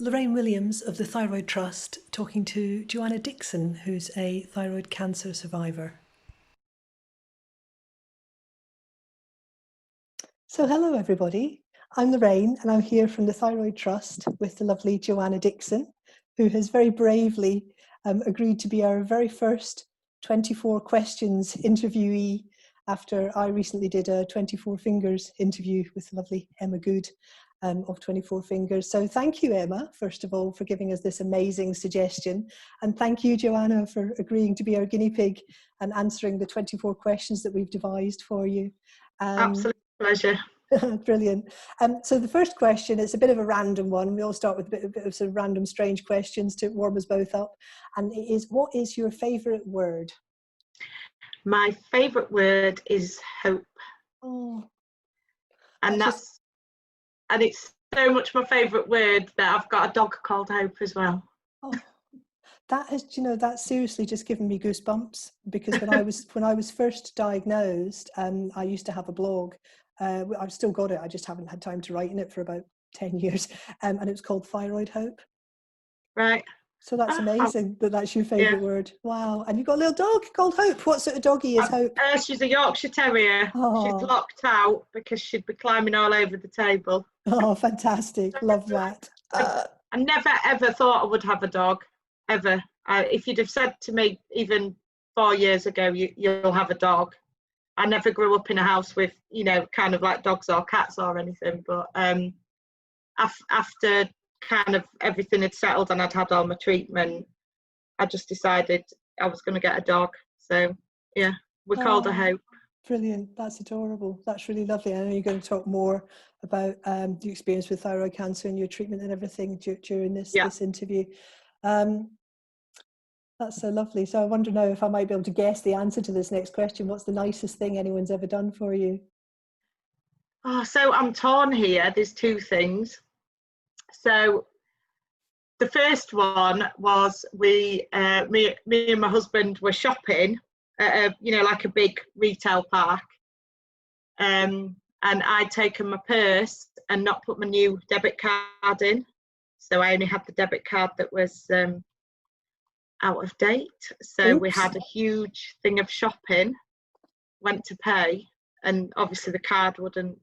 Lorraine Williams of the Thyroid Trust talking to Joanna Dixon, who's a thyroid cancer survivor. So hello everybody, I'm Lorraine and I'm here from the Thyroid Trust with the lovely Joanna Dixon, who has very bravely agreed to be our very first 24 questions interviewee after I recently did a 24 fingers interview with the lovely Emma Goode of 24 fingers. So thank you, Emma, first of all, for giving us this amazing suggestion. And thank you, Joanna, for agreeing to be our guinea pig and answering the 24 questions that we've devised for you. Absolute pleasure. Brilliant. So the first question is a bit of a random one. We all start with a bit of sort of random, strange questions to warm us both up. And it is, what is your favourite word? My favourite word is hope. Oh, and it's so much my favourite word that I've got a dog called Hope as well. Oh, that has, that's seriously just given me goosebumps, because when I was first diagnosed, I used to have a blog. I've still got it. I just haven't had time to write in it for about 10 years. And it was called Thyroid Hope. Right. So that's amazing that that's your favourite word. Wow. And you've got a little dog called Hope. What sort of doggy is Hope? She's a Yorkshire Terrier. Oh. She's locked out because she'd be climbing all over the table. Oh, fantastic. Love that. I never, ever thought I would have a dog, ever. If you'd have said to me even 4 years ago, you'll have a dog. I never grew up in a house with, kind of like dogs or cats or anything. But after kind of everything had settled and I'd had all my treatment, I just decided I was going to get a dog. So yeah, we called her Hope. Brilliant. That's adorable. That's really lovely. I know you're going to talk more about the experience with thyroid cancer and your treatment and everything during this interview. That's so lovely. So I wonder now if I might be able to guess the answer to this next question. What's the nicest thing anyone's ever done for you? Oh, so I'm torn here. There's two things. So the first one was me and my husband were shopping at like a big retail park. And I'd taken my purse and not put my new debit card in. So I only had the debit card that was out of date. So we had a huge thing of shopping, went to pay, and obviously they wouldn't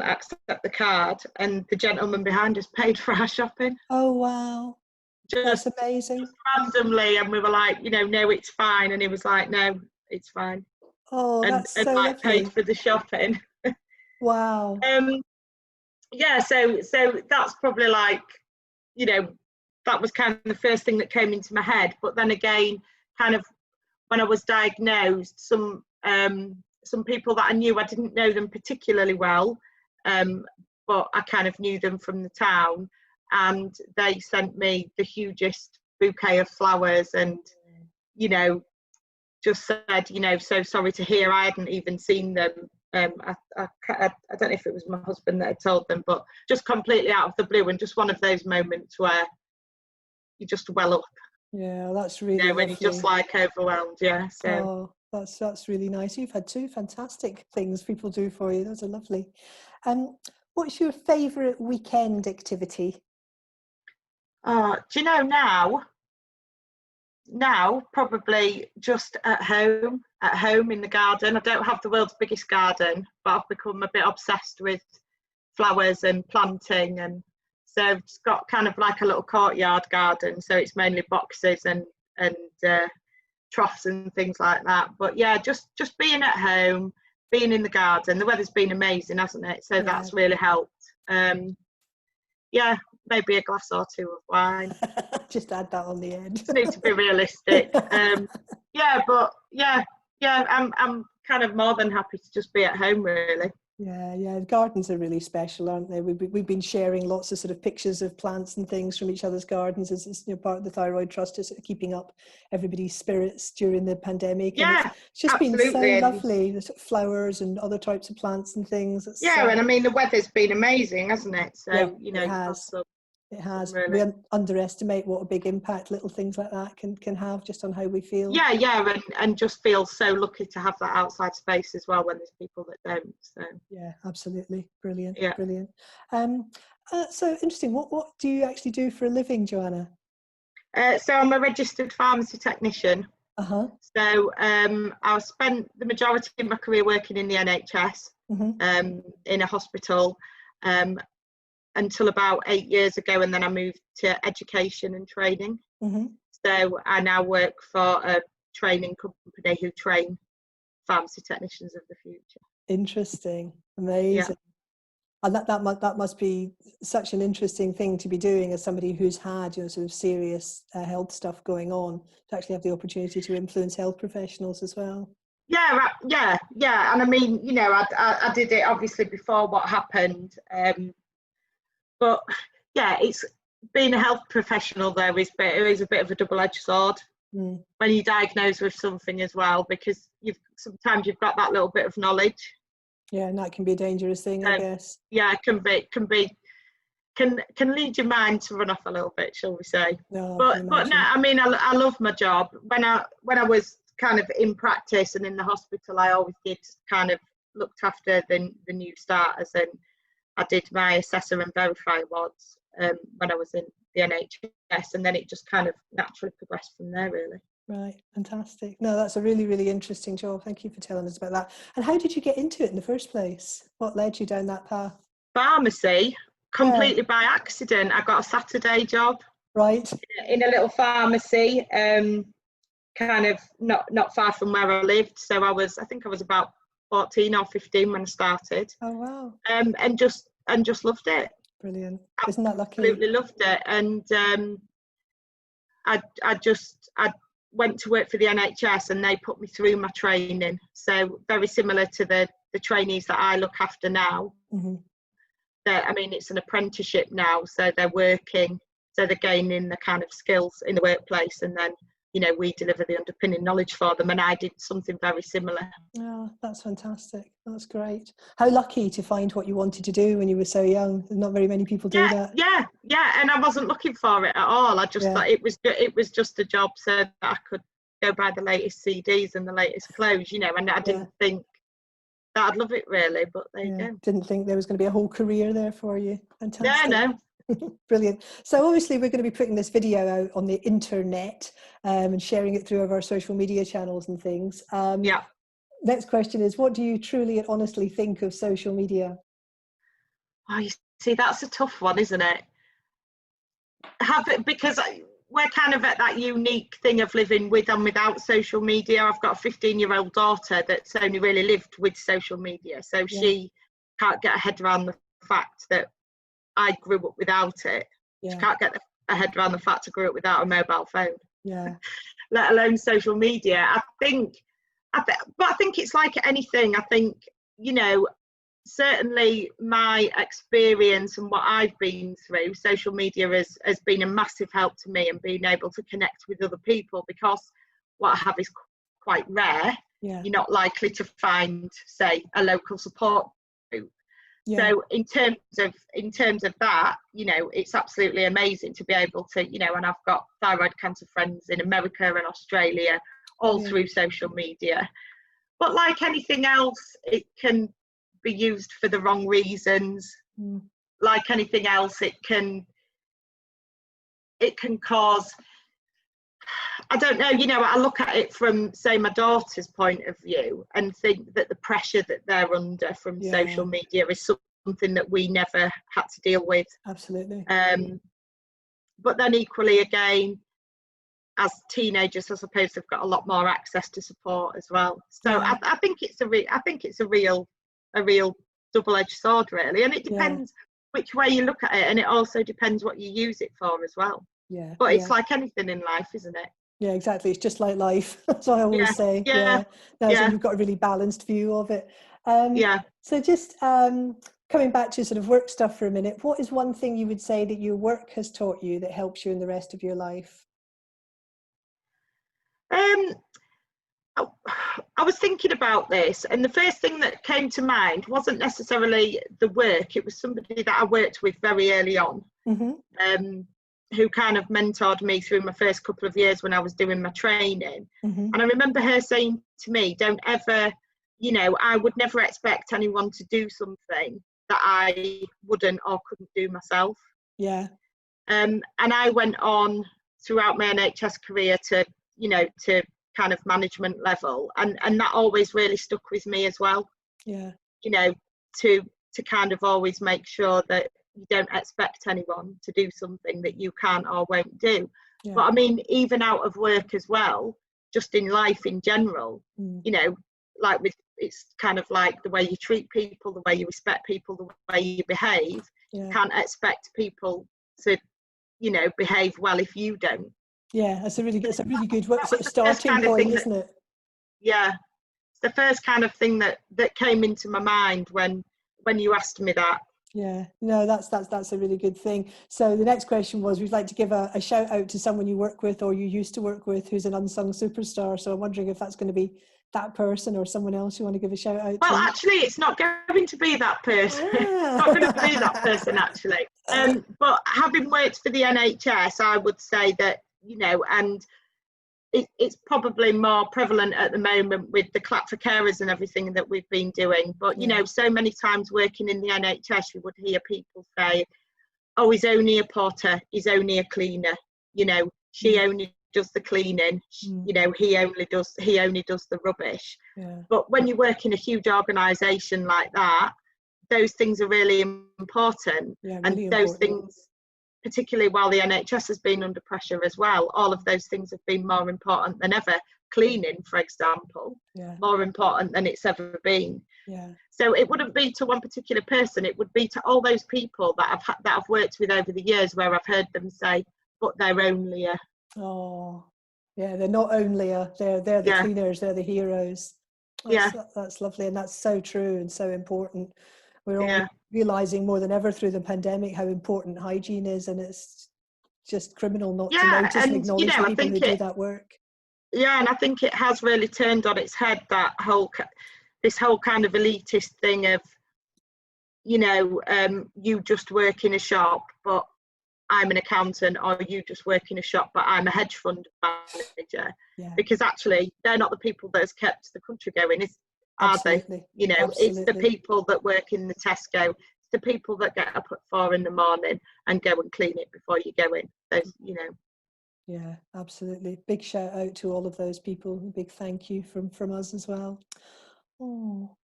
accept the card, and the gentleman behind us paid for our shopping. Oh wow, that's amazing. Just randomly, and we were like, no, it's fine, and he was like, no, it's fine. Oh, that's so lovely. Paid for the shopping. Wow. Yeah, so that's probably like, that was kind of the first thing that came into my head. But then again, kind of when I was diagnosed, some people that I knew, I didn't know them particularly well, but I kind of knew them from the town, and they sent me the hutest bouquet of flowers and, just said, so sorry to hear. I hadn't even seen them. I don't know if it was my husband that had told them, but just completely out of the blue, and just one of those moments where you just well up. Yeah, that's really lovely. When you're just like overwhelmed. Yeah. So. Oh, that's really nice. You've had two fantastic things people do for you. Those are lovely. What's your favourite weekend activity? Do you know now probably just at home in the garden. I don't have the world's biggest garden, but I've become a bit obsessed with flowers and planting, and so it's got kind of like a little courtyard garden, so it's mainly boxes and troughs and things like that. But yeah, just being at home, being in the garden. The weather's been amazing, hasn't it? So that's really helped. Maybe a glass or two of wine. Just add that on the end. Just need to be realistic. I'm kind of more than happy to just be at home, really. Yeah, gardens are really special, aren't they? We've been sharing lots of sort of pictures of plants and things from each other's gardens as part of the Thyroid Trust, is sort of keeping up everybody's spirits during the pandemic. Yeah, and it's just absolutely. Been so lovely, the sort of flowers and other types of plants and things. And I mean the weather's been amazing, hasn't it? So it has. It has. Really. We underestimate what a big impact little things like that can have just on how we feel. Yeah, and just feel so lucky to have that outside space as well when there's people that don't. So yeah, absolutely, brilliant, yeah. brilliant. So interesting. What do you actually do for a living, Joanna? So I'm a registered pharmacy technician. So I spent the majority of my career working in the NHS, in a hospital, until about 8 years ago, and then I moved to education and training. So I now work for a training company who train pharmacy technicians of the future. Interesting, amazing. And that must be such an interesting thing to be doing as somebody who's had, you know, sort of serious health stuff going on, to actually have the opportunity to influence health professionals as well. Yeah. And I mean, you know, I did it obviously before what happened, but yeah, it's being a health professional. There is a bit of a double-edged sword when you're diagnosed with something as well, because sometimes you've got that little bit of knowledge. Yeah, and that can be a dangerous thing, I guess. Yeah, it can lead your mind to run off a little bit, shall we say? No, But no, I mean, I love my job. When I was kind of in practice and in the hospital, I always did kind of looked after the new starters, and I did my assessor and verify awards when I was in the NHS, and then it just kind of naturally progressed from there, really. Right, fantastic. No, that's a really, really interesting job. Thank you for telling us about that. And how did you get into it in the first place? What led you down that path? Pharmacy, completely by accident. I got a Saturday job. Right. In a little pharmacy, kind of not far from where I lived. So I think I was about 14 or 15 when I started. Oh wow. And just loved it. Brilliant. Isn't that lucky? Absolutely loved it. And I went to work for the NHS, and they put me through my training. So very similar to the trainees that I look after now. I mean, it's an apprenticeship now, so they're working, so they're gaining the kind of skills in the workplace, and then, you know, we deliver the underpinning knowledge for them, and I did something very similar. Oh, that's fantastic. That's great. How lucky to find what you wanted to do when you were so young. Not very many people do that. Yeah, and I wasn't looking for it at all. I just thought it was just a job so that I could go buy the latest CDs and the latest clothes, you know, and I didn't think that I'd love it really, but there you go. Didn't think there was going to be a whole career there for you. Fantastic. No. Brilliant. So obviously we're going to be putting this video out on the internet and sharing it through our social media channels and things. Next question is, what do you truly and honestly think of social media? Oh, you see, that's a tough one, isn't it? Because we're kind of at that unique thing of living with and without social media. I've got a 15-year-old daughter that's only really lived with social media, so she can't get her head around the fact that I grew up without it. She can't get her head around the fact I grew up without a mobile phone. Let alone social media. But I think it's like anything. I think, you know, certainly my experience and what I've been through, social media has been a massive help to me, and being able to connect with other people, because what I have is quite rare. You're not likely to find, say, a local support group. So in terms of that, you know, it's absolutely amazing to be able to, you know, and I've got thyroid cancer friends in America and Australia, all through social media. But like anything else, it can be used for the wrong reasons. Like anything else, it can cause, I don't know, you know, I look at it from, say, my daughter's point of view, and think that the pressure that they're under from social media is something that we never had to deal with. Absolutely. But then equally, again, as teenagers, I suppose they've got a lot more access to support as well. So I think it's a real double-edged sword, really, and it depends which way you look at it, and it also depends what you use it for as well. But it's like anything in life, isn't it? Yeah, exactly. It's just like life. That's what I always say. So you've got a really balanced view of it. So just coming back to sort of work stuff for a minute, what is one thing you would say that your work has taught you that helps you in the rest of your life? I was thinking about this, and the first thing that came to mind wasn't necessarily the work. It was somebody that I worked with very early on, who kind of mentored me through my first couple of years when I was doing my training. And I remember her saying to me, don't ever, you know, I would never expect anyone to do something that I wouldn't or couldn't do myself. Yeah. And I went on throughout my NHS career to, you know, to kind of management level, and that always really stuck with me as well. Yeah. You know, to kind of always make sure that you don't expect anyone to do something that you can't or won't do. Yeah. But I mean, even out of work as well, just in life in general, you know, like with, it's kind of like the way you treat people, the way you respect people, the way you behave. Yeah. You can't expect people to, you know, behave well if you don't. Yeah, it's a really good sort of starting point, isn't it? Yeah, it's the first kind of thing that came into my mind when you asked me that. Yeah, no, that's a really good thing. So the next question was, we'd like to give a shout out to someone you work with or you used to work with who's an unsung superstar. So I'm wondering if that's going to be that person or someone else you want to give a shout out to. Well, actually, it's not going to be that person. It's not going to be that person, actually. But having worked for the NHS, I would say that, you know, and it's probably more prevalent at the moment with the clap for carers and everything that we've been doing. But, you know, so many times working in the NHS, you would hear people say, oh, he's only a porter, he's only a cleaner, you know, she only does the cleaning, you know, he only does the rubbish. But when you work in a huge organisation like that, those things are really important. And those things, particularly while the NHS has been under pressure as well, all of those things have been more important than ever. Cleaning, for example, more important than it's ever been. So it wouldn't be to one particular person, it would be to all those people that I've worked with over the years, where I've heard them say, but they're only a... Oh, yeah, they're not only they're the cleaners, they're the heroes. That's lovely, and that's so true and so important. We're all realizing more than ever through the pandemic how important hygiene is, and it's just criminal not to notice and acknowledge, you know, the people who do that work. Yeah, and I think it has really turned on its head, this whole kind of elitist thing of, you know, you just work in a shop, but I'm an accountant, or you just work in a shop, but I'm a hedge fund manager. Because actually, they're not the people that has kept the country going, are they? You know, it's the people that work in the Tesco, it's the people that get up at 4 in the morning and go and clean it before you go in. Those, you know. Yeah, absolutely. Big shout out to all of those people. A big thank you from us as well. Oh.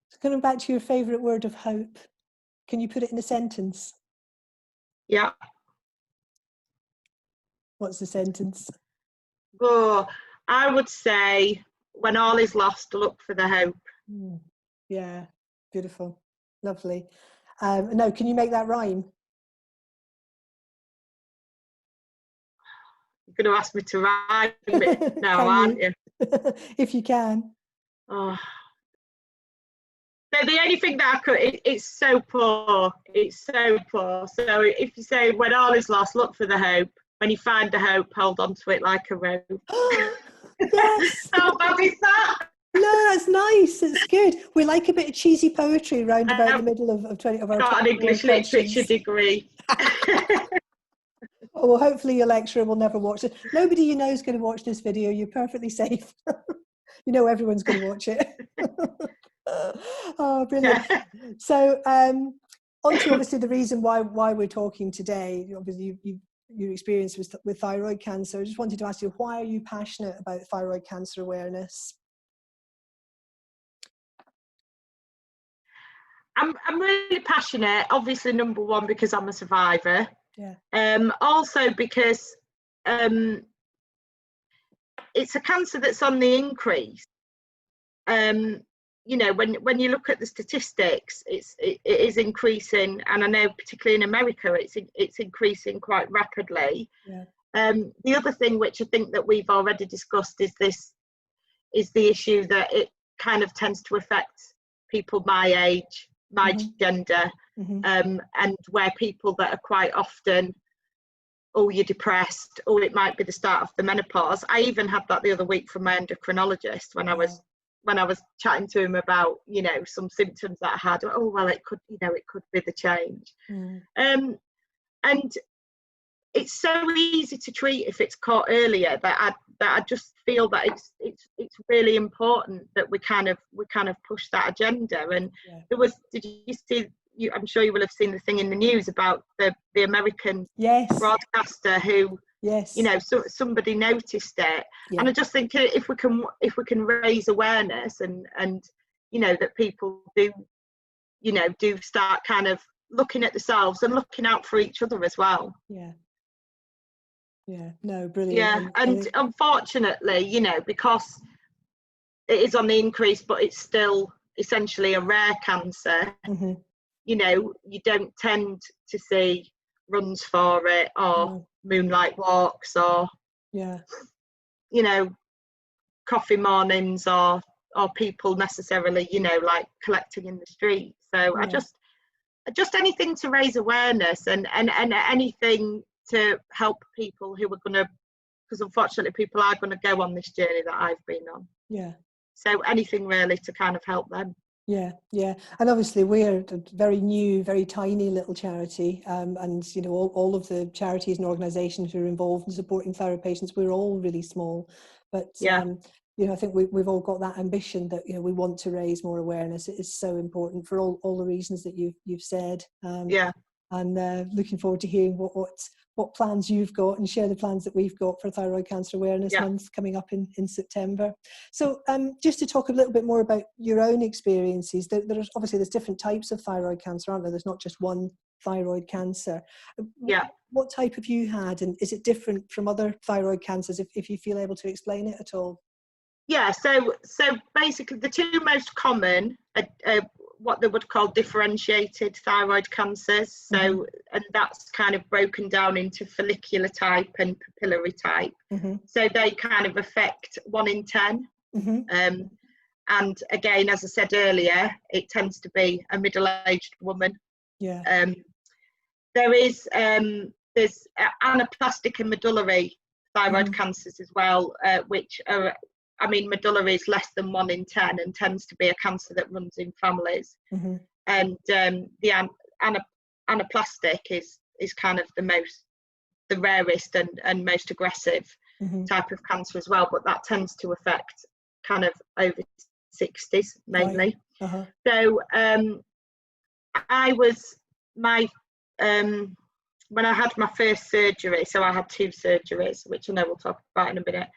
So coming back to your favourite word of hope, can you put it in a sentence? Yeah. What's the sentence? Oh, I would say, when all is lost, look for the hope. Yeah, beautiful, lovely. No, can you make that rhyme? You're going to ask me to rhyme it now, aren't you? If you can. Oh. So the only thing that I could, it's so poor. It's so poor. So if you say, when all is lost, look for the hope. When you find the hope, hold on to it like a rope. Yes. How bad is that? No, that's nice. It's good. We like a bit of cheesy poetry round about the middle of our. Got an English literature degree. Oh, well, hopefully your lecturer will never watch it. Nobody you know is going to watch this video. You're perfectly safe. You know everyone's going to watch it. Oh, brilliant. So on to obviously the reason why we're talking today. Obviously your experience with thyroid cancer. I just wanted to ask you, why are you passionate about thyroid cancer awareness? I'm really passionate, obviously, number one, because I'm a survivor. Also because it's a cancer that's on the increase. You know, when you look at the statistics, it is increasing, and I know particularly in America it's increasing quite rapidly. The other thing, which I think that we've already discussed, is the issue that it kind of tends to affect people my age, my gender, and where people that are quite often oh, you're depressed, or it might be the start of the menopause. I even had that the other week from my endocrinologist when I was chatting to him about, you know, some symptoms that I had. Oh, well, it could, you know, it could be the change. And it's so easy to treat if it's caught earlier, that I just feel that it's really important that we kind of push that agenda. And did you see, I'm sure you will have seen the thing in the news about the American broadcaster who, you know, so somebody noticed it. And I just think if we can raise awareness and you know, that people do start kind of looking at themselves and looking out for each other as well. No, brilliant. And unfortunately, you know, because it is on the increase, but it's still essentially a rare cancer, you know, you don't tend to see runs for it, or moonlight walks, or you know, coffee mornings, or people necessarily, you know, like collecting in the street. So I just anything to raise awareness, and anything to help people who are going to, because unfortunately people are going to go on this journey that I've been on. So anything really to kind of help them. And obviously we're a very new, very tiny little charity, and you know, all of the charities and organisations who are involved in supporting thyroid patients, we're all really small, but you know, I think we've all got that ambition that, you know, we want to raise more awareness. It is so important for all the reasons that you've said. And looking forward to hearing what plans you've got, and share the plans that we've got for Thyroid Cancer Awareness Month coming up in September. So just to talk a little bit more about your own experiences, there's different types of thyroid cancer, aren't there? There's not just one thyroid cancer. What type have you had, and is it different from other thyroid cancers, if you feel able to explain it at all? So basically the two most common are what they would call differentiated thyroid cancers. So and that's kind of broken down into follicular type and papillary type. So they kind of affect 1 in 10. And again, as I said earlier, it tends to be a middle-aged woman. There's anaplastic and medullary thyroid cancers as well, which are, I mean, medullary is less than 1 in 10 and tends to be a cancer that runs in families. And the anaplastic is kind of the rarest and most aggressive type of cancer as well, but that tends to affect kind of over 60s mainly. So when I had my first surgery, so I had 2 surgeries, which I know we'll talk about in a minute.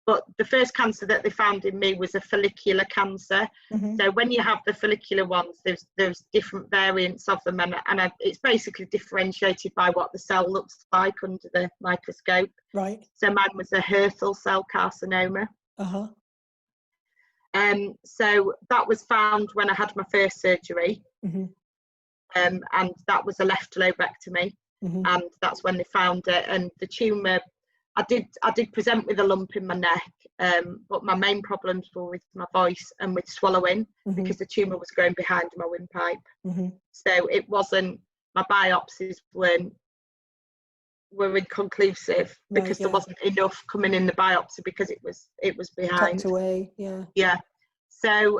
But the first cancer that they found in me was a follicular cancer. So when you have the follicular ones, there's different variants of them, and it's basically differentiated by what the cell looks like under the microscope. So mine was a Hürthle cell carcinoma. So that was found when I had my first surgery, and that was a left lobectomy, and that's when they found it. And the tumour, I did present with a lump in my neck, but my main problems were with my voice and with swallowing, because the tumour was growing behind my windpipe. So it wasn't, my biopsies were inconclusive, because there wasn't enough coming in the biopsy, because it was behind. Tucked away, So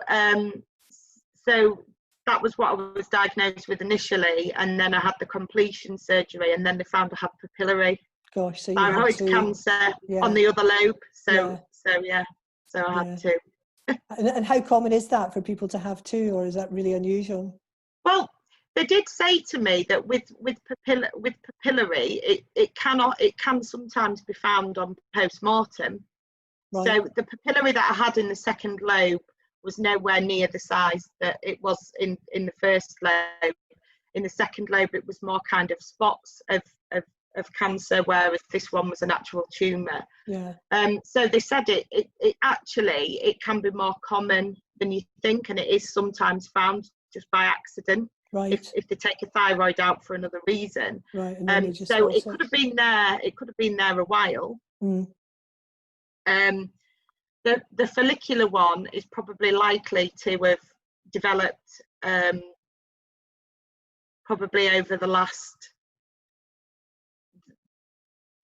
so that was what I was diagnosed with initially, and then I had the completion surgery, and then they found I had papillary thyroid cancer on the other lobe. So I had 2. And how common is that for people to have 2, or is that really unusual? Well, they did say to me that with papillary, it can sometimes be found on post-mortem. So the papillary that I had in the second lobe was nowhere near the size that it was in the first lobe. In the second lobe, it was more kind of spots of cancer, whereas this one was an actual tumour. So they said it actually can be more common than you think, and it is sometimes found just by accident, if they take a thyroid out for another reason. So it could have been there a while. The follicular one is probably likely to have developed probably over the last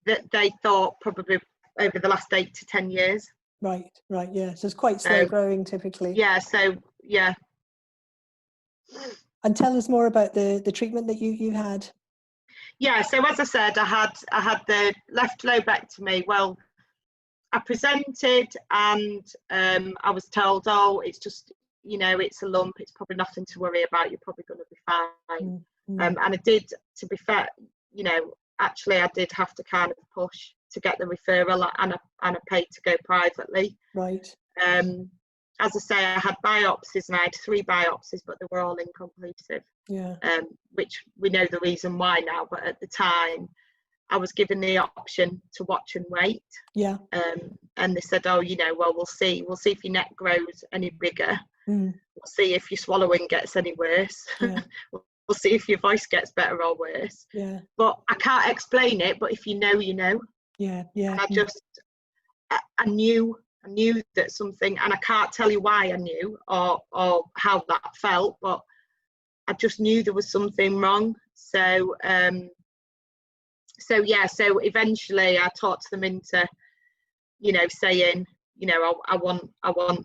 that they thought probably over the last 8 to 10 years. Right, yeah. So it's quite slow growing typically. Yeah, so yeah. And tell us more about the treatment that you had. Yeah, so as I said, I had the left lobectomy. Well, I presented and I was told, oh, it's just, you know, it's a lump, it's probably nothing to worry about, you're probably going to be fine. And I did, to be fair, you know, actually I did have to kind of push to get the referral, and I paid to go privately. Right. As I say, I had biopsies, and I had 3 biopsies, but they were all inconclusive. Yeah. Which we know the reason why now, but at the time I was given the option to watch and wait. Yeah. And they said, oh, you know, well, we'll see if your neck grows any bigger. We'll see if your swallowing gets any worse. Yeah. We'll see if your voice gets better or worse. Yeah. But I can't explain it, but if you know, you know. Yeah. Yeah. And I knew that something, and I can't tell you why I knew or how that felt, but I just knew there was something wrong. So so eventually I talked them into, you know, saying, you know, I want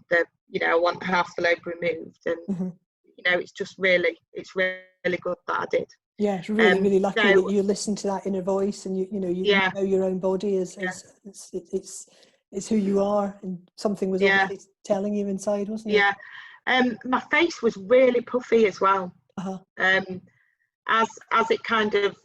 the, you know, I want half the lobe removed, and you know, it's really good that I did. Yeah, it's really lucky that you listened to that inner voice, and you know your own body as it's who you are, and something was obviously telling you inside, wasn't it? Yeah. My face was really puffy as well. As it kind of,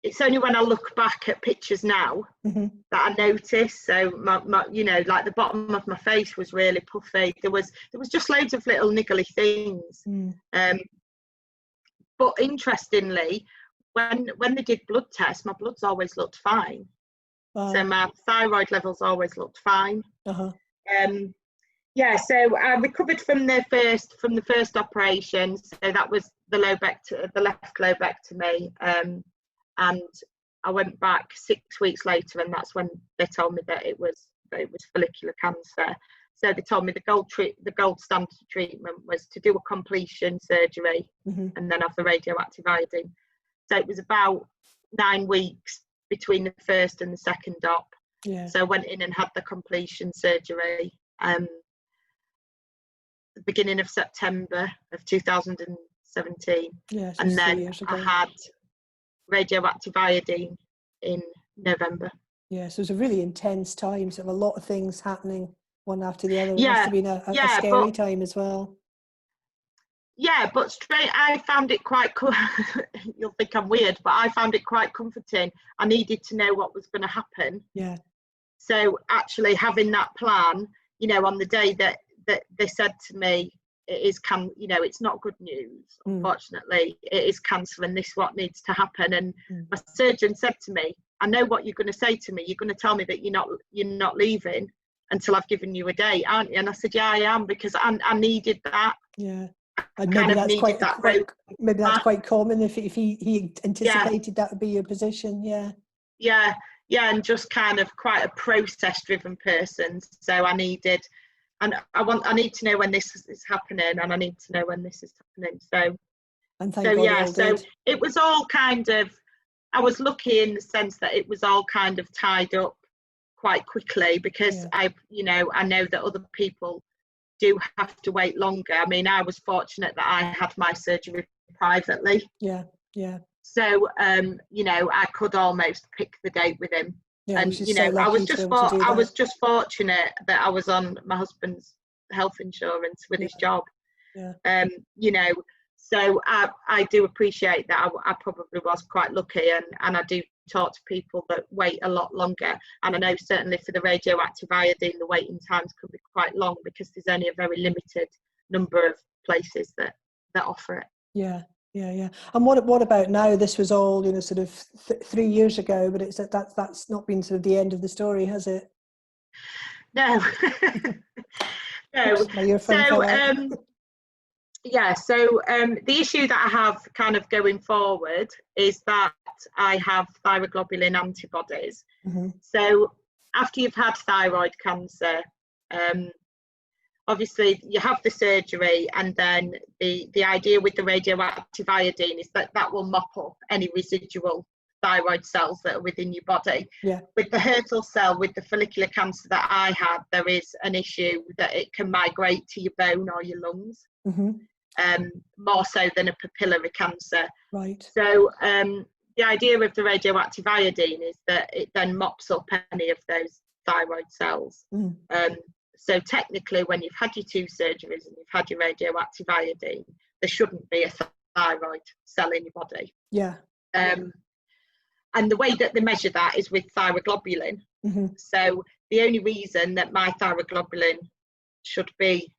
it's only when I look back at pictures now that I notice. So my you know, like the bottom of my face was really puffy. There was just loads of little niggly things. But interestingly, when they did blood tests, my bloods always looked fine. Wow. So my thyroid levels always looked fine. Yeah, so I recovered from the first operation. So that was the left lobectomy, and I went back 6 weeks later, and that's when they told me that it was follicular cancer. So they told me the gold standard treatment was to do a completion surgery and then have the radioactive iodine. So it was about 9 weeks between the first and the second op. Yeah. So I went in and had the completion surgery the beginning of September of 2017. Yeah, so and then I had radioactive iodine in November. Yeah, so it was a really intense time. So a lot of things happening one after the other. It must have been a scary time as well. Yeah, but I found it quite cool. You'll think I'm weird, but I found it quite comforting. I needed to know what was going to happen. Yeah. So actually having that plan, you know, on the day that they said to me, you know, it's not good news, unfortunately. It is cancer, and this is what needs to happen. And my surgeon said to me, I know what you're going to say to me. You're going to tell me that you're not leaving until I've given you a date, aren't you? And I said, yeah, I am, because I needed that. Yeah. And maybe that's quite common if he anticipated that would be your position. Yeah, and just kind of quite a process-driven person. So I need to know when this is happening, and I need to know when this is happening. So it was all kind of, I was lucky in the sense that it was all kind of tied up quite quickly, because I know that other people do have to wait longer. I mean, I was fortunate that I had my surgery privately. Yeah. So you know, I could almost pick the date with him. Yeah, and you know, I was just fortunate that I was on my husband's health insurance with his job. Yeah. You know, so I do appreciate that. I probably was quite lucky, and I do talk to people that wait a lot longer, and I know certainly for the radioactive iodine the waiting times can be quite long, because there's only a very limited number of places that offer it. Yeah. And what about now? This was all, you know, sort of 3 years ago, but that's not been sort of the end of the story, has it? No. No. So the issue that I have kind of going forward is that I have thyroglobulin antibodies. So after you've had thyroid cancer, obviously you have the surgery, and then the idea with the radioactive iodine is that will mop up any residual thyroid cells that are within your body. Yeah. With the Hurtle cell, with the follicular cancer that I had, there is an issue that it can migrate to your bone or your lungs, more so than a papillary cancer. Right. So the idea of the radioactive iodine is that it then mops up any of those thyroid cells. So technically, when you've had your 2 surgeries and you've had your radioactive iodine, there shouldn't be a thyroid cell in your body. Yeah. And the way that they measure that is with thyroglobulin. So the only reason that my thyroglobulin shouldn't be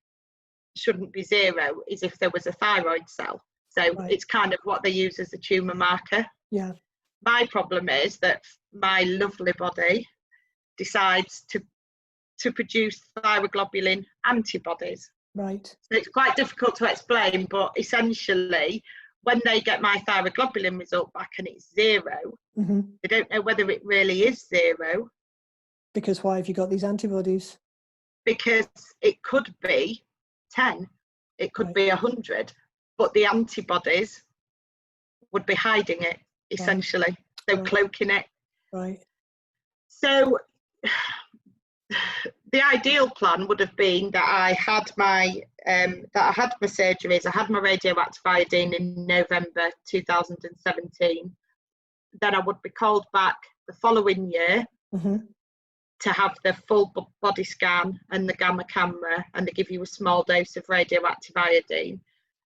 0 is if there was a thyroid cell. So it's kind of what they use as a tumour marker. Yeah. My problem is that my lovely body decides to produce thyroglobulin antibodies. Right. So it's quite difficult to explain, but essentially, when they get my thyroglobulin result back and it's 0, they don't know whether it really is 0. Because why have you got these antibodies? Because it could be 10, it could be 100, but the antibodies would be hiding it, essentially. So cloaking it. Right. So the ideal plan would have been that I had my surgeries. I had my radioactive iodine in November 2017. Then I would be called back the following year to have the full body scan and the gamma camera, and they give you a small dose of radioactive iodine.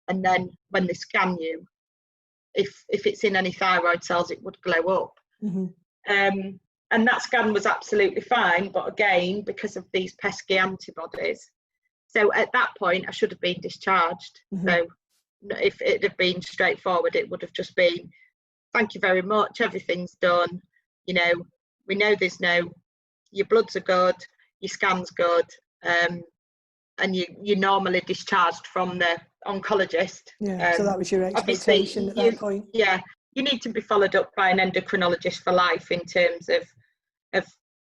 And then when they scan you, if it's in any thyroid cells, it would glow up. And that scan was absolutely fine, but again, because of these pesky antibodies. So at that point, I should have been discharged. So if it had been straightforward, it would have just been, thank you very much, everything's done. You know, we know your bloods are good, your scan's good, and you're normally discharged from the oncologist. So that was your expectation at that point. Yeah, you need to be followed up by an endocrinologist for life in terms of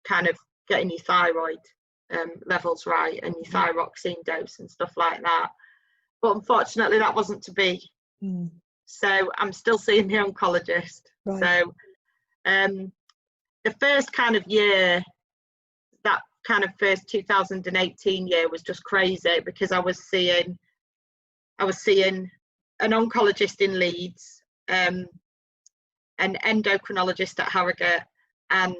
kind of getting your thyroid levels right and your thyroxine dose and stuff like that. But unfortunately, that wasn't to be. So I'm still seeing the oncologist. So the first kind of year, that kind of first 2018 year was just crazy, because I was seeing an oncologist in Leeds, an endocrinologist at Harrogate, and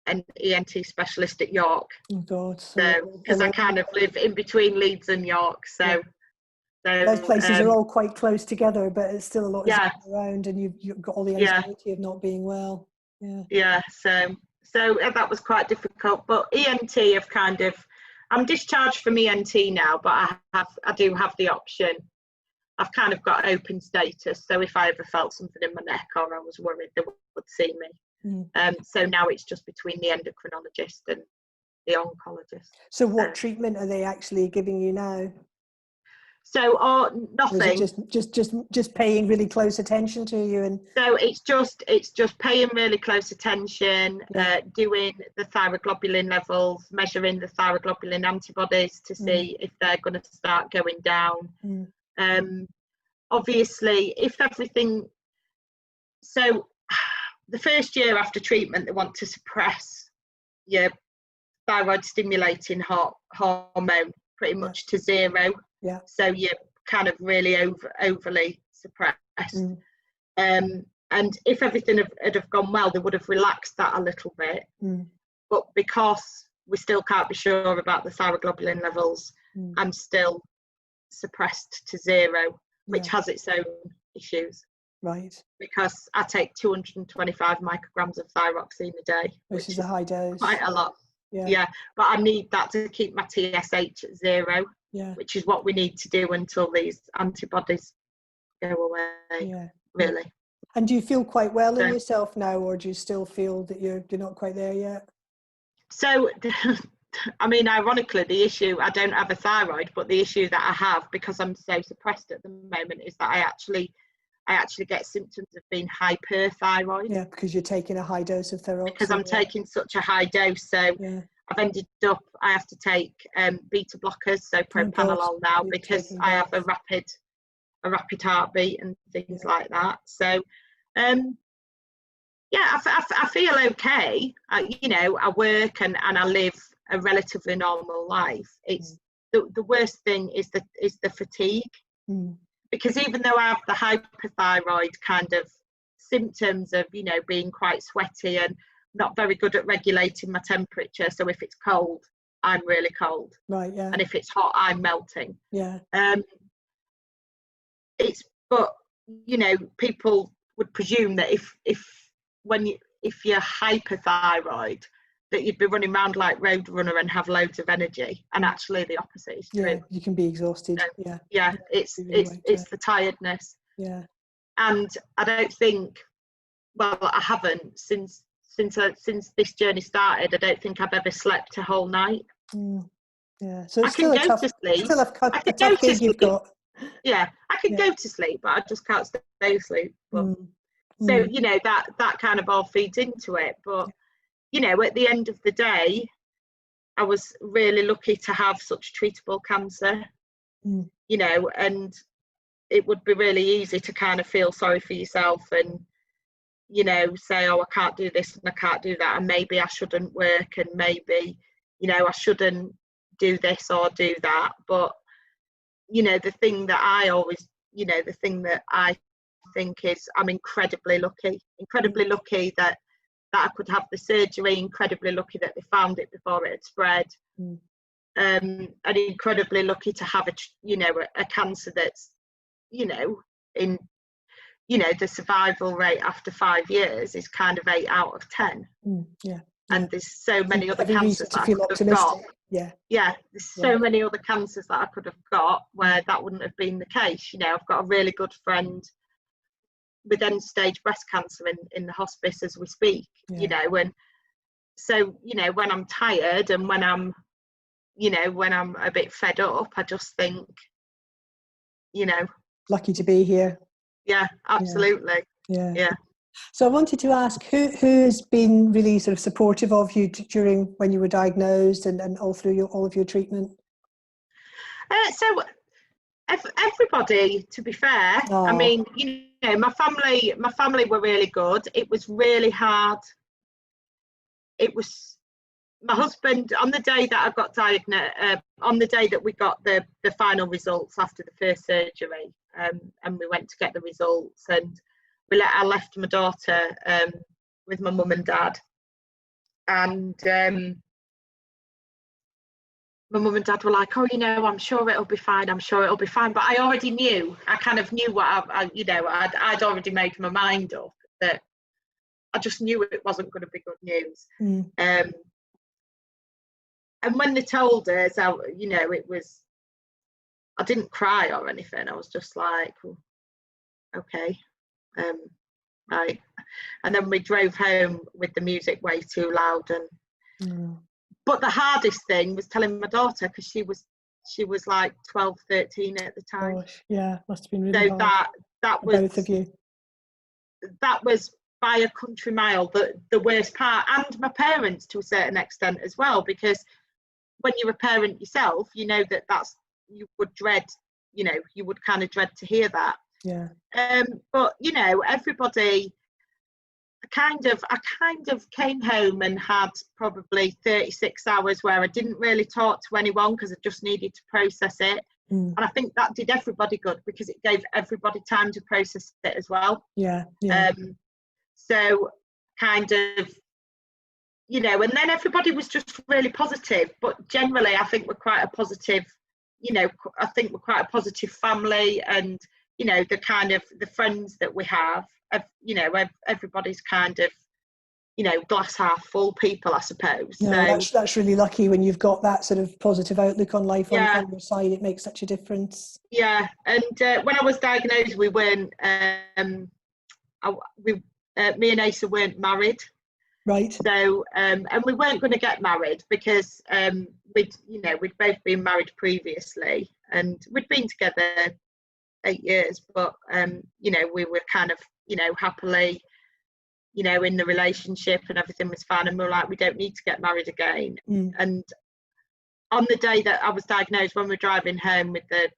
an ENT specialist at York. Oh God! So because I kind of live in between Leeds and York, so those places are all quite close together, but it's still a lot around, and you've got all the anxiety of not being well. So that was quite difficult. But ENT have kind of, I'm discharged from ENT now, but I do have the option. I've kind of got open status, so if I ever felt something in my neck or I was worried, they would see me. So now it's just between the endocrinologist and the oncologist. So what treatment are they actually giving you now? So nothing. Or is it just paying really close attention to you? And so it's just paying really close attention, doing the thyroglobulin levels, measuring the thyroglobulin antibodies to see if they're going to start going down. Obviously, if everything, so the first year after treatment, they want to suppress your thyroid stimulating hormone pretty much to 0. So you're kind of really overly suppressed. And if everything had have gone well, they would have relaxed that a little bit. But because we still can't be sure about the thyroglobulin levels, I'm still suppressed to 0, which has its own issues. Right. Because I take 225 micrograms of thyroxine a day, which is a high dose. Quite a lot. But I need that to keep my TSH at 0, which is what we need to do until these antibodies go away. Really. And do you feel quite well in yourself now, or do you still feel that you're not quite there yet? So, I mean, ironically, the issue, I don't have a thyroid, but the issue that I have, because I'm so suppressed at the moment, is that I actually get symptoms of being hyperthyroid. Yeah, because you're taking a high dose of thyroxine. Because I'm taking such a high dose, so I've ended up, I have to take beta blockers, so propranolol now, because I have a rapid heartbeat and things like that. So yeah, I feel okay. You know, I work and I live a relatively normal life. It's the worst thing is the fatigue, because even though I have the hypothyroid kind of symptoms of, you know, being quite sweaty and not very good at regulating my temperature. So if it's cold, I'm really cold. Right. Yeah. And if it's hot, I'm melting. Yeah. But you know, people would presume that if you're hyperthyroid, that you'd be running around like Roadrunner and have loads of energy, and actually the opposite is true. Yeah, you can be exhausted. So, yeah, it's the tiredness. Yeah. And I don't think, well, I haven't since this journey started. I don't think I've ever slept a whole night. Yeah, so it's I can still a go tough, to sleep. still a tough gig you've got. Yeah, I can go to sleep, but I just can't stay asleep. But, so, you know, that kind of all feeds into it. But, you know, at the end of the day, I was really lucky to have such treatable cancer, you know, and it would be really easy to kind of feel sorry for yourself and, you know, say, oh, I can't do this and I can't do that, and maybe I shouldn't work, and maybe, you know, I shouldn't do this or do that. But, you know, the thing that I think is I'm incredibly lucky that I could have the surgery, incredibly lucky that they found it before it had spread, and incredibly lucky to have a cancer that's, you know, in, you know, the survival rate after 5 years is kind of 8 out of 10. And there's so many other cancers that I could have got. There's so many other cancers that I could have got where that wouldn't have been the case. You know, I've got a really good friend with end-stage breast cancer in the hospice as we speak, you know, and so, you know, when I'm tired and when I'm a bit fed up, I just think, you know, lucky to be here. Yeah, absolutely. Yeah. So I wanted to ask, who's been really sort of supportive of you during when you were diagnosed and all through all of your treatment? So everybody, to be fair. I mean, you know, my family were really good. It was really hard. It was my husband, on the day that I got diagnosed, on the day that we got the final results after the first surgery, and we went to get the results, and I left my daughter with my mum and dad, and my mum and dad were like, oh, you know, I'm sure it'll be fine, but I already knew, I kind of knew what I'd already made my mind up, that I just knew it wasn't going to be good news. And when they told us, you know, I didn't cry or anything. I was just like, oh, okay, right. And then we drove home with the music way too loud. And but the hardest thing was telling my daughter, because she was like 12, 13 at the time. Gosh, yeah, must have been really hard. That was both of you. That was by a country mile the worst part, and my parents to a certain extent as well, because when you're a parent yourself, you know you would dread, you know, you would kind of dread to hear that. Yeah. But you know, everybody, I kind of came home and had probably 36 hours where I didn't really talk to anyone because I just needed to process it. And I think that did everybody good, because it gave everybody time to process it as well. Yeah. So kind of, you know, and then everybody was just really positive. But generally, I think we're quite a positive, you know, I think we're quite a positive family, and, you know, the friends that we have, you know, everybody's kind of, you know, glass half full people, I suppose. No, so, that's really lucky when you've got that sort of positive outlook on life on your side. It makes such a difference. Yeah, and when I was diagnosed, we weren't, me and Asa weren't married. Right. So, and we weren't going to get married because we'd both been married previously, and we'd been together 8 years, but you know, we were kind of, you know, happily, you know, in the relationship, and everything was fine, and we were like, we don't need to get married again. And on the day that I was diagnosed, when we were driving home with the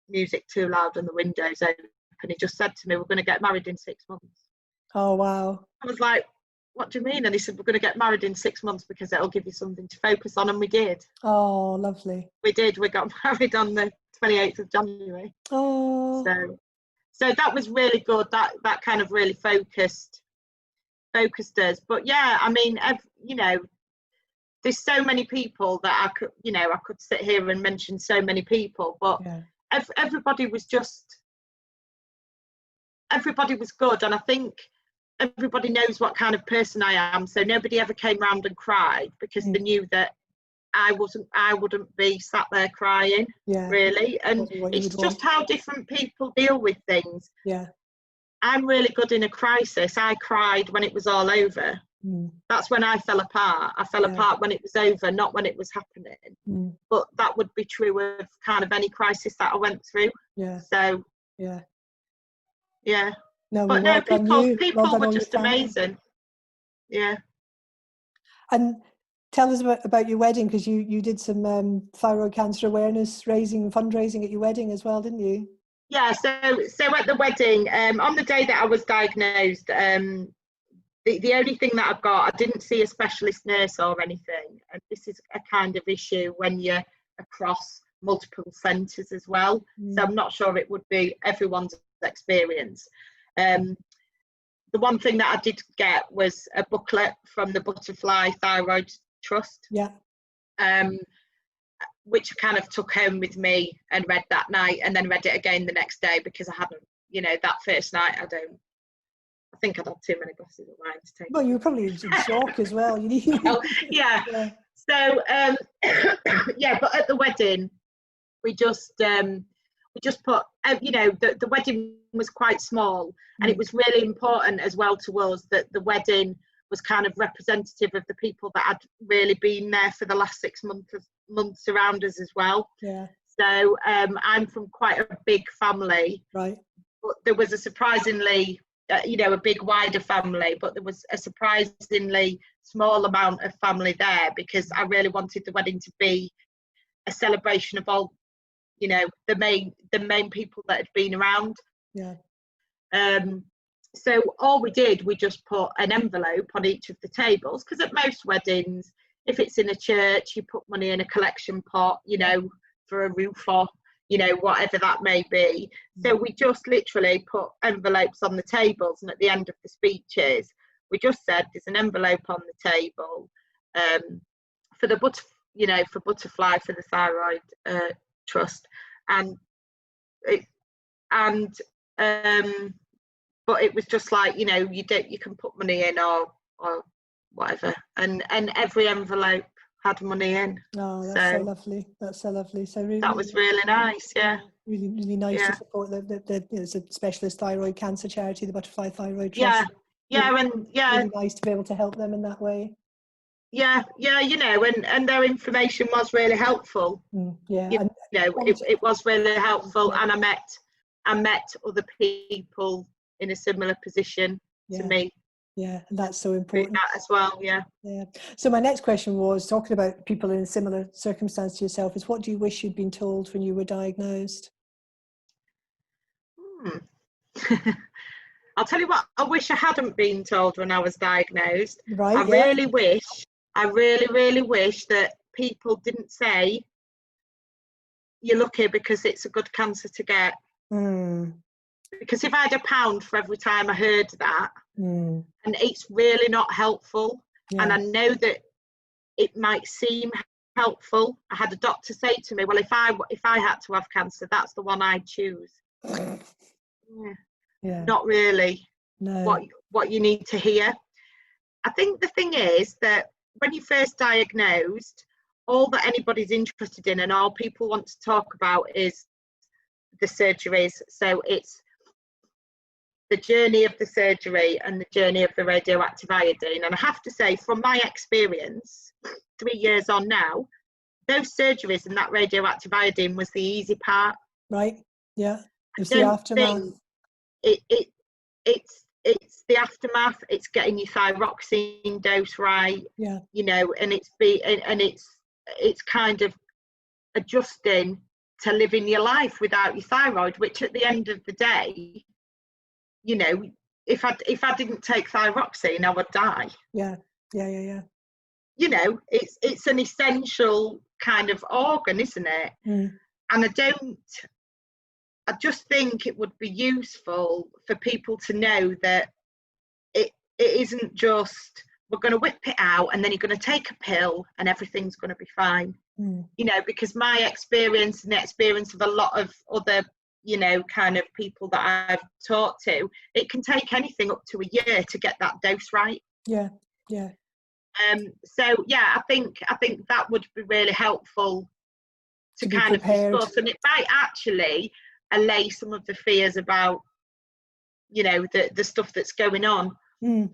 music too loud and the windows open, he just said to me, we're going to get married in 6 months. Oh, wow. I was like, what do you mean? And he said, we're going to get married in 6 months because it'll give you something to focus on. And we did. Oh, lovely. We did. We got married on the 28th of January. Oh. So that was really good. That kind of really focused us. But yeah, I mean, you know, there's so many people that I could sit here and mention so many people, but Yeah. everybody was good. And I think everybody knows what kind of person I am. So nobody ever came round and cried because they knew that I wouldn't be sat there crying, really. And it's just how different people deal with things. Yeah. I'm really good in a crisis. I cried when it was all over. That's when I fell apart. I fell apart when it was over, not when it was happening. But that would be true of kind of any crisis that I went through. Yeah. So yeah. No, but no, people were just amazing. Yeah. And tell us about your wedding, because you did some thyroid cancer awareness fundraising at your wedding as well, didn't you? Yeah, so at the wedding, on the day that I was diagnosed, the only thing that I've got, I didn't see a specialist nurse or anything. And this is a kind of issue when you're across multiple centres as well. So I'm not sure it would be everyone's experience. The one thing that I did get was a booklet from the Butterfly Thyroid Trust. Yeah. Which I kind of took home with me and read that night, and then read it again the next day because I hadn't, you know, that first night I think I'd had too many glasses of wine to take. Well, you were probably in shock as well. Yeah. So but at the wedding we just put, you know, the wedding was quite small, and it was really important as well to us that the wedding was kind of representative of the people that had really been there for the last 6 months around us as well. Yeah. So I'm from quite a big family. Right. But there was a surprisingly, you know, a big wider family, but there was a surprisingly small amount of family there because I really wanted the wedding to be a celebration of all, you know, the main people that had been around. Yeah. So all we did, we just put an envelope on each of the tables, because at most weddings, if it's in a church, you put money in a collection pot, you know, for a roof or, you know, whatever that may be. So we just literally put envelopes on the tables, and at the end of the speeches, we just said there's an envelope on the table for the for Butterfly, for the Thyroid Trust, but it was just like, you know, you can put money in or whatever, and every envelope had money in. Oh, that's so lovely. That's so lovely. So really, that was really nice. Yeah. Really, really nice to support it's a specialist thyroid cancer charity, the Butterfly Thyroid Trust. Yeah, really nice to be able to help them in that way. Yeah, you know, and their information was really helpful. Yeah, you know, it was really helpful, and I met other people in a similar position to me. Yeah, and that's so important. That as well. Yeah. So my next question was, talking about people in a similar circumstance to yourself, is what do you wish you'd been told when you were diagnosed? I'll tell you what, I wish I hadn't been told when I was diagnosed. Right. I really wish that people didn't say you're lucky because it's a good cancer to get. Because if I had £1 for every time I heard that, and it's really not helpful, and I know that it might seem helpful. I had a doctor say to me, well, if I had to have cancer, that's the one I'd choose. Not really. No. What you need to hear. I think the thing is that when you're first diagnosed, all that anybody's interested in and all people want to talk about is the surgeries. So it's the journey of the surgery and the journey of the radioactive iodine. And I have to say, from my experience, 3 years on now, those surgeries and that radioactive iodine was the easy part. Right. Yeah. It's the aftermath. It's the aftermath. It's getting your thyroxine dose right. Yeah. You know, and it's kind of adjusting to living your life without your thyroid, which at the end of the day, you know, if I didn't take thyroxine, I would die. Yeah. You know, it's an essential kind of organ, isn't it? Mm. And I just think it would be useful for people to know that it isn't just, we're going to whip it out and then you're going to take a pill and everything's going to be fine. Mm. You know, because my experience and the experience of a lot of other, you know, kind of people that I've talked to, it can take anything up to a year to get that dose right. Yeah. So yeah, I think that would be really helpful to kind of discuss, and it might actually allay some of the fears about, you know, the stuff that's going on. Mm.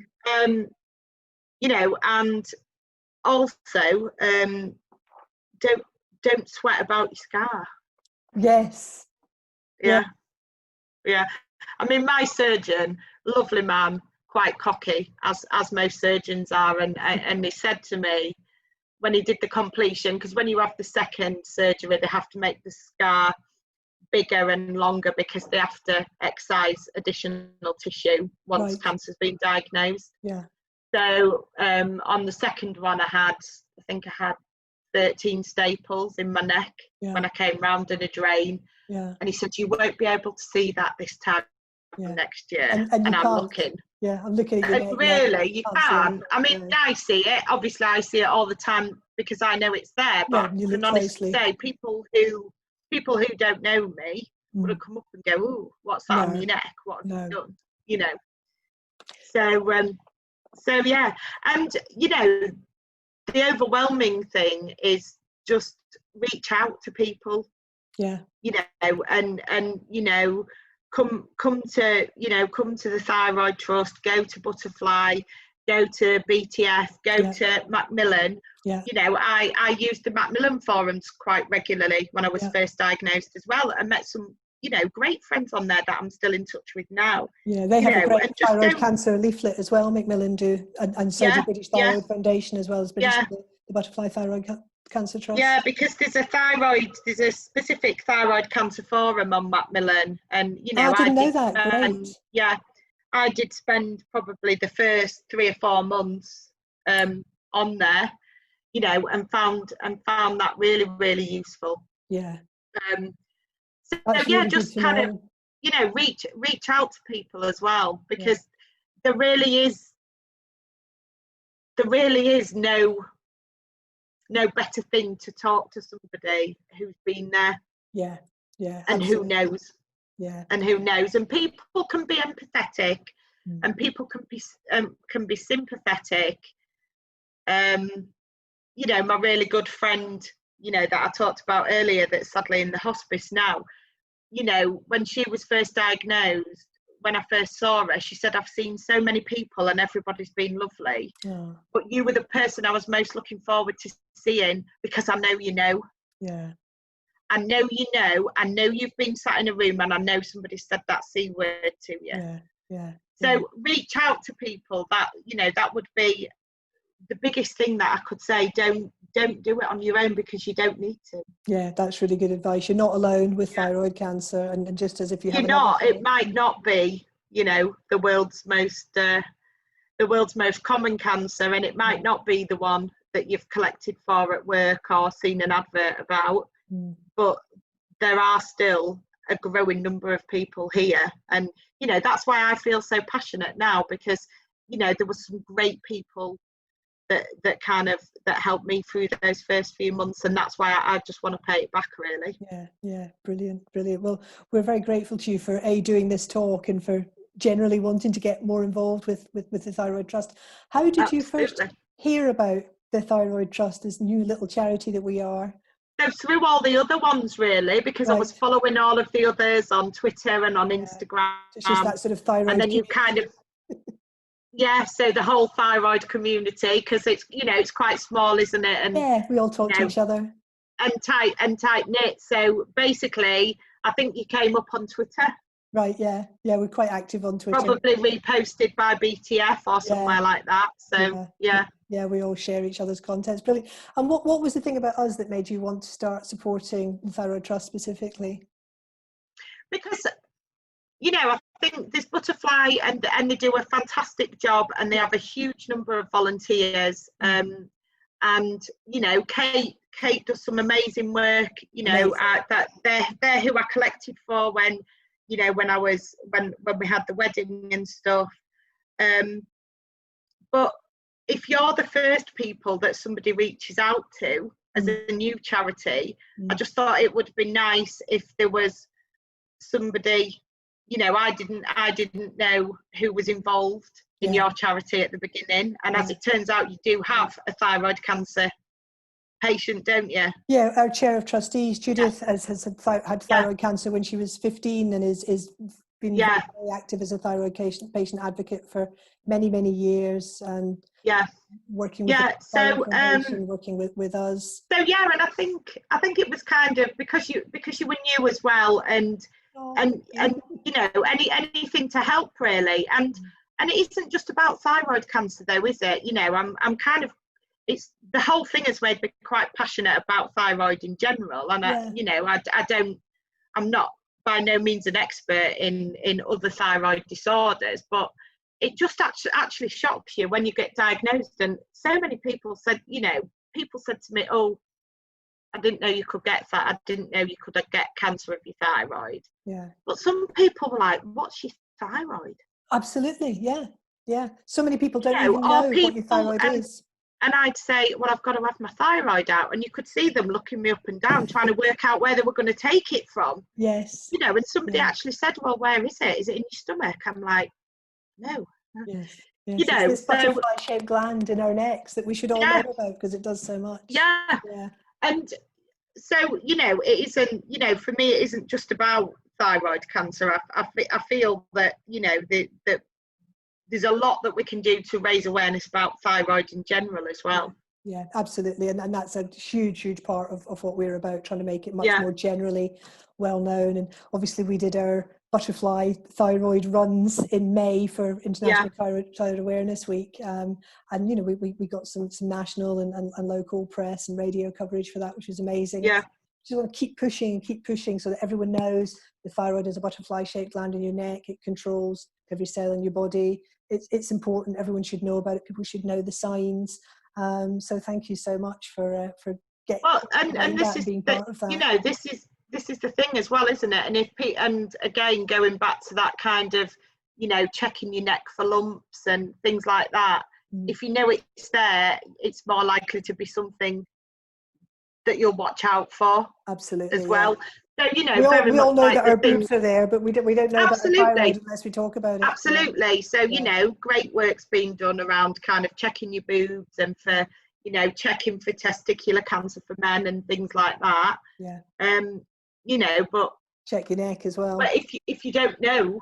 You know, and also don't sweat about your scar. Yes. Yeah. I mean, my surgeon, lovely man, quite cocky, as most surgeons are, and he said to me when he did the completion, because when you have the second surgery, they have to make the scar bigger and longer because they have to excise additional tissue once cancer's been diagnosed. Yeah. So on the second one, I think I had 13 staples in my neck when I came round in a drain. Yeah. And he said, you won't be able to see that this time next year. And I'm can't. looking. Yeah, I'm looking at you. Really, you can't. I mean, I see it. Obviously, I see it all the time because I know it's there. But I can honestly say, people who don't know me would have come up and go, "Ooh, what's that on your neck? What have you done?" You know. So yeah, and you know, the overwhelming thing is just reach out to people. Yeah. You know, and you know, come to the Thyroid Trust, go to Butterfly, go to BTF, go to Macmillan. Yeah. You know, I used the Macmillan forums quite regularly when I was first diagnosed as well, and met some, you know, great friends on there that I'm still in touch with now. Yeah, they have a great thyroid cancer leaflet as well, Macmillan do, and so does British Thyroid Foundation as well as British the Butterfly Thyroid Cancer Trust. Yeah, because there's a specific thyroid cancer forum on Macmillan, and you know, I didn't know that. Great. Yeah, I did spend probably the first 3 or 4 months on there, you know, and found that really, really useful. Yeah. So yeah, just kind of, you know, reach out to people as well, because there really is no better thing to talk to somebody who's been there. Yeah. And absolutely. who knows. Yeah. And who knows. And people can be empathetic, and people can be sympathetic. You know, my really good friend, you know, that I talked about earlier, that's sadly in the hospice now, you know, when she was first diagnosed, when I first saw her, she said, I've seen so many people and everybody's been lovely. Oh. But you were the person I was most looking forward to seeing, because I know you know. Yeah. I know you know. I know you've been sat in a room, and I know somebody said that C word to you. Yeah. So reach out to people. That, you know, that would be the biggest thing that I could say. Don't do it on your own, because you don't need to. Yeah, that's really good advice. You're not alone with thyroid cancer, and just as if you have it might not be, you know, the world's most common cancer, and it might not be the one that you've collected for at work or seen an advert about, but there are still a growing number of people here, and you know, that's why I feel so passionate now, because you know, there was some great people that helped me through those first few months, and that's why I just want to pay it back, really. Yeah, brilliant. Well, we're very grateful to you for doing this talk, and for generally wanting to get more involved with the Thyroid Trust. How did you first hear about the Thyroid Trust, this new little charity that we are? So through all the other ones, really, because I was following all of the others on Twitter and on Instagram. It's just that sort of thyroid, and then you kind of so the whole thyroid community, because it's, you know, it's quite small, isn't it? And we all talk to each other, and tight knit. So basically, I think you came up on Twitter. Right, yeah, we're quite active on Twitter. Probably reposted by BTF or somewhere like that. So yeah, we all share each other's contents. Brilliant. And what was the thing about us that made you want to start supporting the Thyroid Trust specifically? Because, you know, I think this Butterfly, and they do a fantastic job, and they have a huge number of volunteers. And you know, Kate does some amazing work. You know, that they're who I collected for when, you know, when we had the wedding and stuff. But if you're the first people that somebody reaches out to as a new charity, I just thought it would be nice if there was somebody, you know, I didn't know who was involved in your charity at the beginning, and as it turns out, you do have a thyroid cancer patient, don't you? Yeah, our chair of trustees, Judith, has had thyroid cancer when she was 15, and is been very active as a thyroid patient advocate for many years, and working with the Thyroid Foundation, working with us. So yeah, and I think it was kind of because you were new as well, and you know, anything to help really, and it isn't just about thyroid cancer though, is it? You know, I'm kind of, it's the whole thing has made me quite passionate about thyroid in general, and you know, I'm not by no means an expert in other thyroid disorders, but it just actually shocks you when you get diagnosed. And so many people said, you know, people said to me, oh, I didn't know you could get that. I didn't know you could get cancer of your thyroid. Yeah. But some people were like, what's your thyroid? Absolutely, yeah. So many people don't even know what your thyroid is. And I'd say, well, I've got to have my thyroid out. And you could see them looking me up and down, trying to work out where they were going to take it from. Yes. You know, and somebody actually said, well, where is it? Is it in your stomach? I'm like, no. Yes. You know, it's this butterfly-shaped gland in our necks that we should all know about because it does so much. Yeah. And so, you know, it isn't, you know, for me, it isn't just about thyroid cancer. I feel that, you know, that there's a lot that we can do to raise awareness about thyroid in general as well. Yeah, absolutely. And that's a huge part of what we're about, trying to make it much more generally well known. And obviously we did our butterfly thyroid runs in May for International Thyroid Awareness Week. And, you know, we got some national and local press and radio coverage for that, which was amazing. Yeah. You want to keep pushing so that everyone knows the thyroid is a butterfly-shaped gland in your neck. It controls every cell in your body. It's important. Everyone should know about it. People should know the signs. So thank you so much for getting and this is being part of that. You know, this is the thing as well, isn't it? And again, going back to that kind of, you know, checking your neck for lumps and things like that. If you know it's there, it's more likely to be something that you'll watch out for. Absolutely, as well. So, you know, we all know that our boobs are there, but we don't know about our thyroid unless we talk about it. Absolutely. So, you know, great work's being done around kind of checking your boobs and for, you know, checking for testicular cancer for men and things like that. Yeah. You know, but check your neck as well. But if you don't know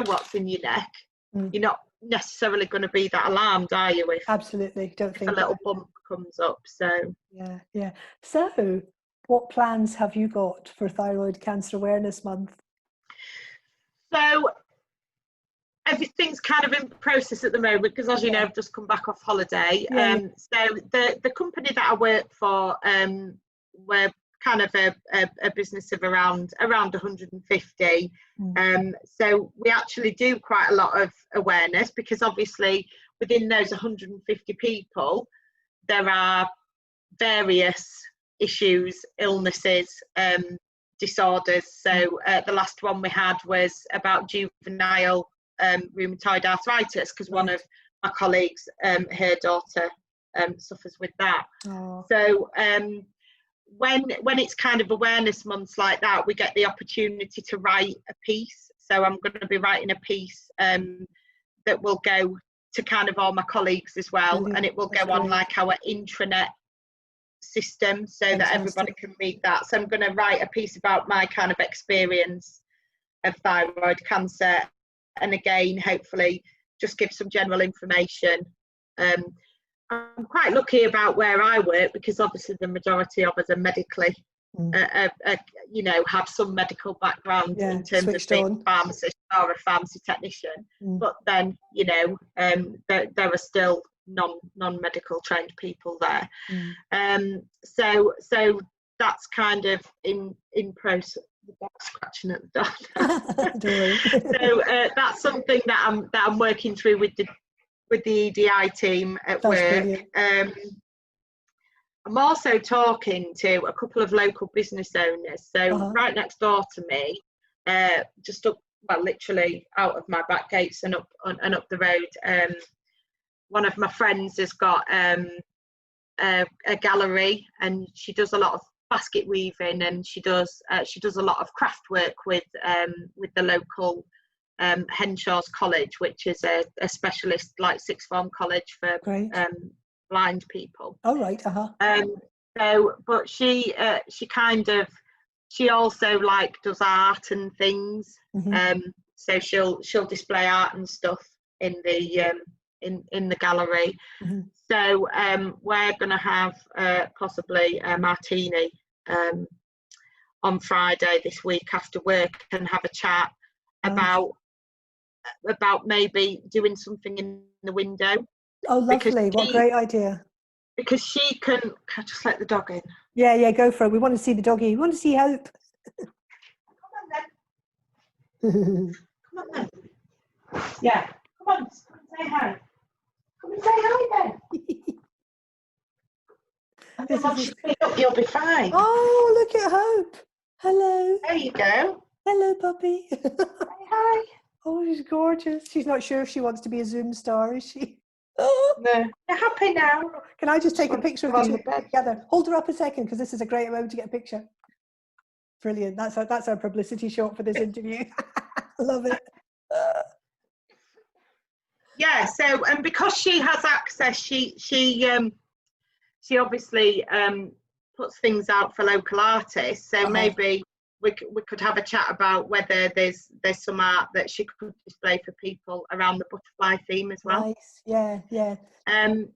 what's in your neck, you're not necessarily going to be that alarmed, are you? Absolutely. Don't think a little bump comes up. So yeah. So what plans have you got for Thyroid Cancer Awareness Month? So everything's kind of in process at the moment because, as you know, I've just come back off holiday. So the company that I work for, we're kind of a business of around 150. So we actually do quite a lot of awareness because obviously within those 150 people, there are various issues, illnesses, disorders. So the last one we had was about juvenile rheumatoid arthritis because one of my colleagues, her daughter suffers with that. So when it's kind of awareness months like that, we get the opportunity to write a piece. So I'm going to be writing a piece that will go to kind of all my colleagues as well. And it will go on like our intranet system so that everybody can read that. So I'm going to write a piece about my kind of experience of thyroid cancer, and again hopefully just give some general information. I'm quite lucky about where I work because obviously the majority of us are medically you know, have some medical background in terms of being a pharmacist or a pharmacy technician, but then, you know, there are still non-medical trained people there. So that's kind of in process. the dog scratching at the door. Don't worry. So that's something that I'm working through with the EDI team at That's work. brilliant. I'm also talking to a couple of local business owners. So right next door to me, just up, well, literally out of my back gates and up the road. One of my friends has got a gallery, and she does a lot of basket weaving, and she does a lot of craft work with the local Henshaw's College, which is a specialist like sixth form college for blind people. Oh right, So, but she also like does art and things. So she'll display art and stuff in the gallery. So we're going to have possibly a martini on Friday this week after work, and have a chat about maybe doing something in the window. Oh, lovely. What a great idea. Because she can I just let the dog in? Yeah, go for it. We want to see the doggy. We want to see Hope. Come on then. Yeah, come on say hi. Come and say hi then. And then once you pick up, you'll be fine. Oh, look at Hope. Hello. There you go. Hello, puppy. Say hi. Oh, she's gorgeous. She's not sure if she wants to be a Zoom star, is she? No. You're happy now. Can I just take a picture of the two together? Hold her up a second, because this is a great moment to get a picture. Brilliant. That's our publicity shot for this interview. Love it. Yeah. So, and because she has access, she obviously puts things out for local artists. So maybe we could have a chat about whether there's some art that she could display for people around the butterfly theme as well. Nice. Yeah. And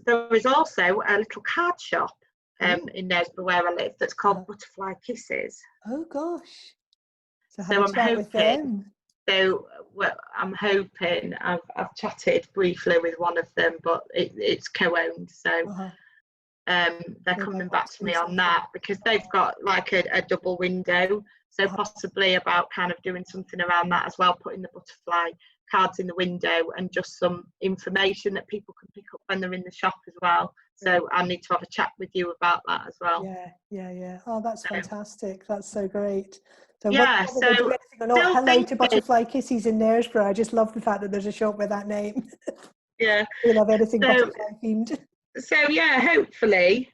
there is also a little card shop in Nesborough where I live that's called Butterfly Kisses. Oh gosh. So I'm hoping. So I'm hoping. I've chatted briefly with one of them, but it's co-owned. So they're coming back to me on that, because they've got like a double window. So possibly about kind of doing something around that as well, putting the butterfly cards in the window and just some information that people can pick up when they're in the shop as well. So I need to have a chat with you about that as well. Yeah. Oh, that's fantastic. That's so great. So yeah, hello to Butterfly Kisses in Knaresborough. I just love the fact that there's a shop with that name. Yeah. We love anything butterfly themed. So yeah, hopefully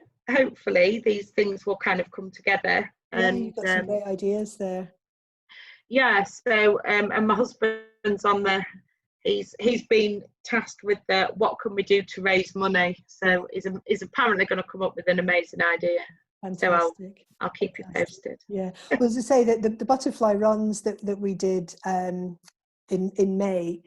these things will kind of come together. And you've got some great ideas there. Yeah, so and my husband's on he's been tasked with what can we do to raise money. So he's apparently going to come up with an amazing idea. Fantastic. So I'll keep you posted. Yeah. Well, as I say, that the butterfly runs that we did in May,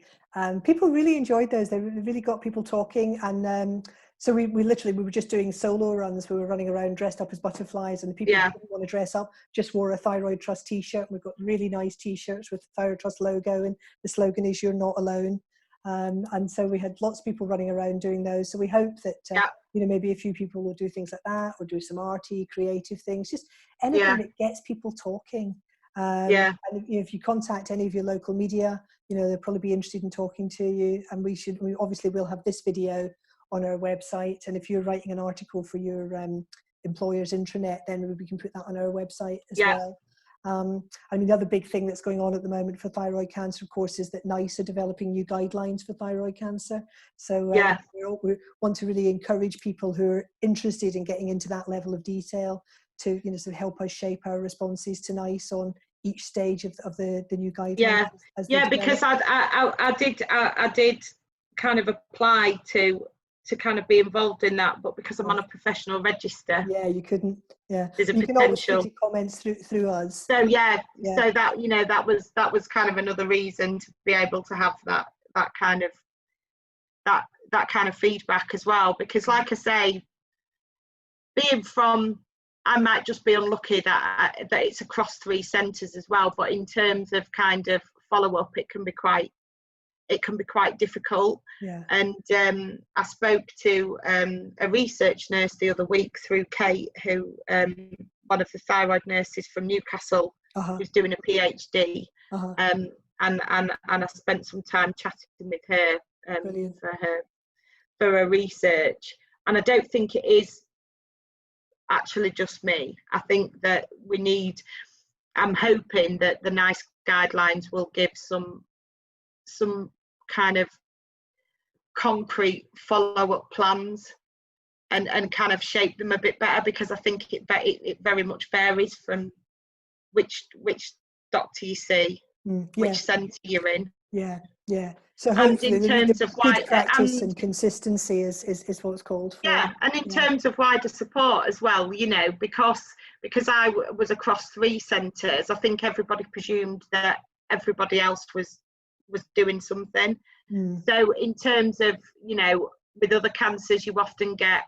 people really enjoyed those. They really got people talking, and so we were just doing solo runs. We were running around dressed up as butterflies, and the people who didn't want to dress up just wore a Thyroid Trust t-shirt. We've got really nice t-shirts with the Thyroid Trust logo, and the slogan is "You're not alone." And so we had lots of people running around doing those. So we hope that maybe a few people will do things like that, or do some arty, creative things, just anything that gets people talking. And if you contact any of your local media, they'll probably be interested in talking to you. And we obviously will have this video on our website. And if you're writing an article for your employer's intranet, then we can put that on our website as well. I mean, the other big thing that's going on at the moment for thyroid cancer, of course, is that NICE are developing new guidelines for thyroid cancer. So we want to really encourage people who are interested in getting into that level of detail to sort of help us shape our responses to NICE on each stage of the new guidelines. Because I did kind of apply to kind of be involved in that, but because I'm on a professional register, you couldn't. There's a you potential. can always put your comments through us. So so that was kind of another reason to be able to have that kind of feedback as well, because like I say, I might just be unlucky that it's across 3 centres as well, but in terms of kind of follow up, it can be quite difficult. And I spoke to a research nurse the other week through Kate, who one of the thyroid nurses from Newcastle She was doing a PhD, Uh-huh. and I spent some time chatting with her Brilliant. for her research. And I don't think it is actually just me. I think that I'm hoping that the NICE guidelines will give some kind of concrete follow-up plans and kind of shape them a bit better, because I think it very much varies from which doctor you see, Yeah. which centre you're in. Yeah, yeah. So And hopefully in terms the of good practice and consistency is what it's called for. yeah, and in terms of wider support as well, because I was across 3 centres, I think everybody presumed that everybody else was doing something. So in terms of, with other cancers, you often get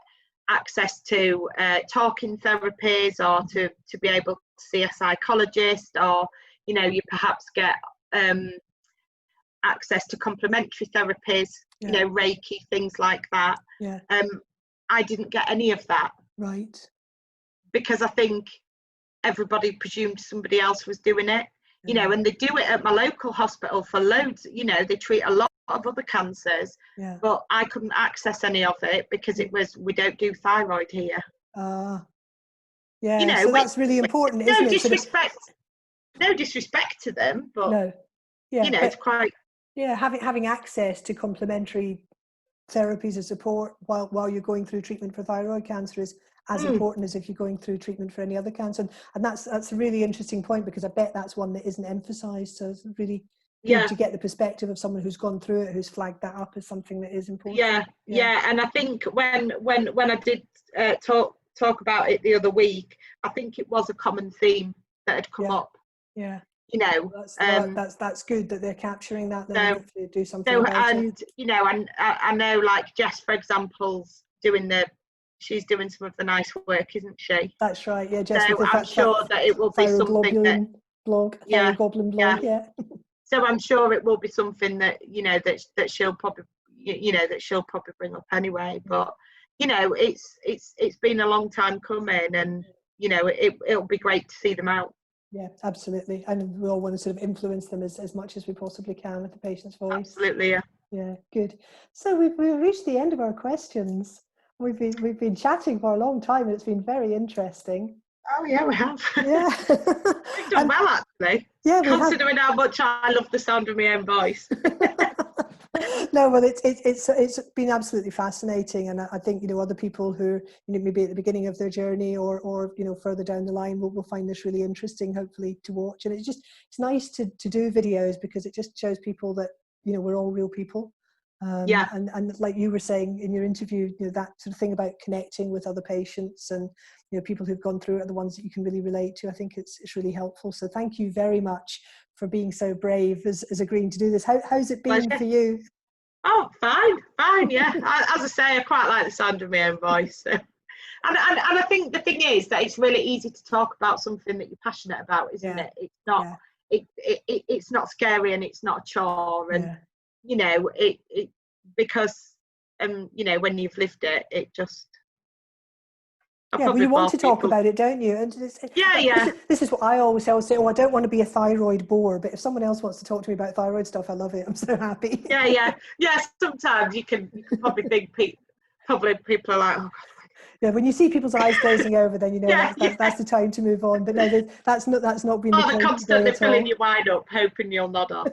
access to talking therapies, or to be able to see a psychologist, or you perhaps get access to complementary therapies, Reiki, things like that. I didn't get any of that, right, because I think everybody presumed somebody else was doing it. And they do it at my local hospital for loads. They treat a lot of other cancers, but I couldn't access any of it because it was, we don't do thyroid here. So that's really important, isn't it? No disrespect to them, but no, it's quite having access to complementary therapies and support while you're going through treatment for thyroid cancer is as important as if you're going through treatment for any other cancer. And that's a really interesting point, because I bet that's one that isn't emphasized. So it's really good to get the perspective of someone who's gone through it, who's flagged that up as something that is important. And I think when I did talk about it the other week, I think it was a common theme that had come up. That's good that they're capturing that, then hopefully do something about it. And I know, like Jess, for example, she's doing some of the nice work, isn't she? That's right, Jess. So I'm sure that it will be something that Thyroglobulin blog, So I'm sure it will be something that that she'll probably bring up anyway. But it's been a long time coming, and it'll be great to see them out. Yeah, absolutely. And we all want to sort of influence them as much as we possibly can with the patient's voice. Absolutely, yeah, good. So we've reached the end of our questions. We've been chatting for a long time, and it's been very interesting. Oh yeah, we have. Yeah, we've done well, actually. Yeah, considering how much I love the sound of my own voice. No, well, it's been absolutely fascinating, and I think other people who maybe at the beginning of their journey or further down the line will find this really interesting, hopefully, to watch. And it's nice to do videos, because it just shows people that we're all real people. And like you were saying in your interview, that sort of thing about connecting with other patients and people who've gone through it are the ones that you can really relate to. I think it's really helpful. So thank you very much for being so brave as agreeing to do this. How's it been for you? Oh, fine, yeah. As I say, I quite like the sound of my own voice. So. And I think the thing is that it's really easy to talk about something that you're passionate about, isn't it? It's not. It's not scary, and it's not a chore, and because when you've lived it, it just. Well, you want to talk about it, don't you? And this is what I always say. Oh, I don't want to be a thyroid bore, but if someone else wants to talk to me about thyroid stuff, I love it. I'm so happy. Yeah. Sometimes you can probably think people are like, oh God. Yeah, when you see people's eyes glazing over, then that's the time to move on. But no, that's not been the case. They're constantly filling your wine up, hoping you'll nod off.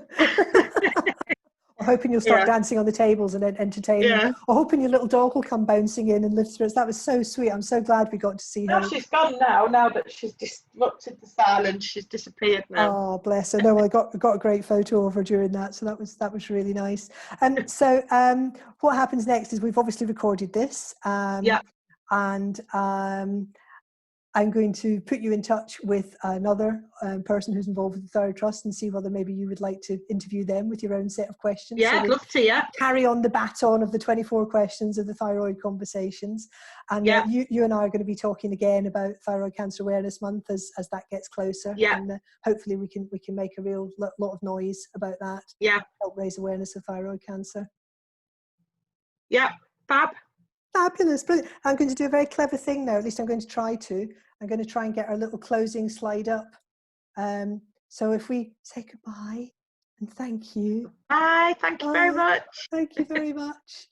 Or hoping you'll start dancing on the tables and entertaining. Or hoping your little dog will come bouncing in and lift spirits. That was so sweet. I'm so glad we got to see her. No, she's gone now. Now that she's disrupted the silence, she's disappeared now. Oh, bless her. No, I got a great photo of her during that, so that was really nice. So what happens next is we've obviously recorded this. And I'm going to put you in touch with another person who's involved with the Thyroid Trust and see whether maybe you would like to interview them with your own set of questions. Yeah, I'd love to, Carry on the baton of the 24 questions of the Thyroid Conversations. And you and I are going to be talking again about Thyroid Cancer Awareness Month as that gets closer. And hopefully we can make a real lot of noise about that. Help raise awareness of thyroid cancer. Fab. Fabulous, brilliant. I'm going to do a very clever thing now, at least I'm going to try to. I'm going to try and get our little closing slide up. So if we say goodbye and thank you. Bye. Thank you very Bye. much. Thank you very much.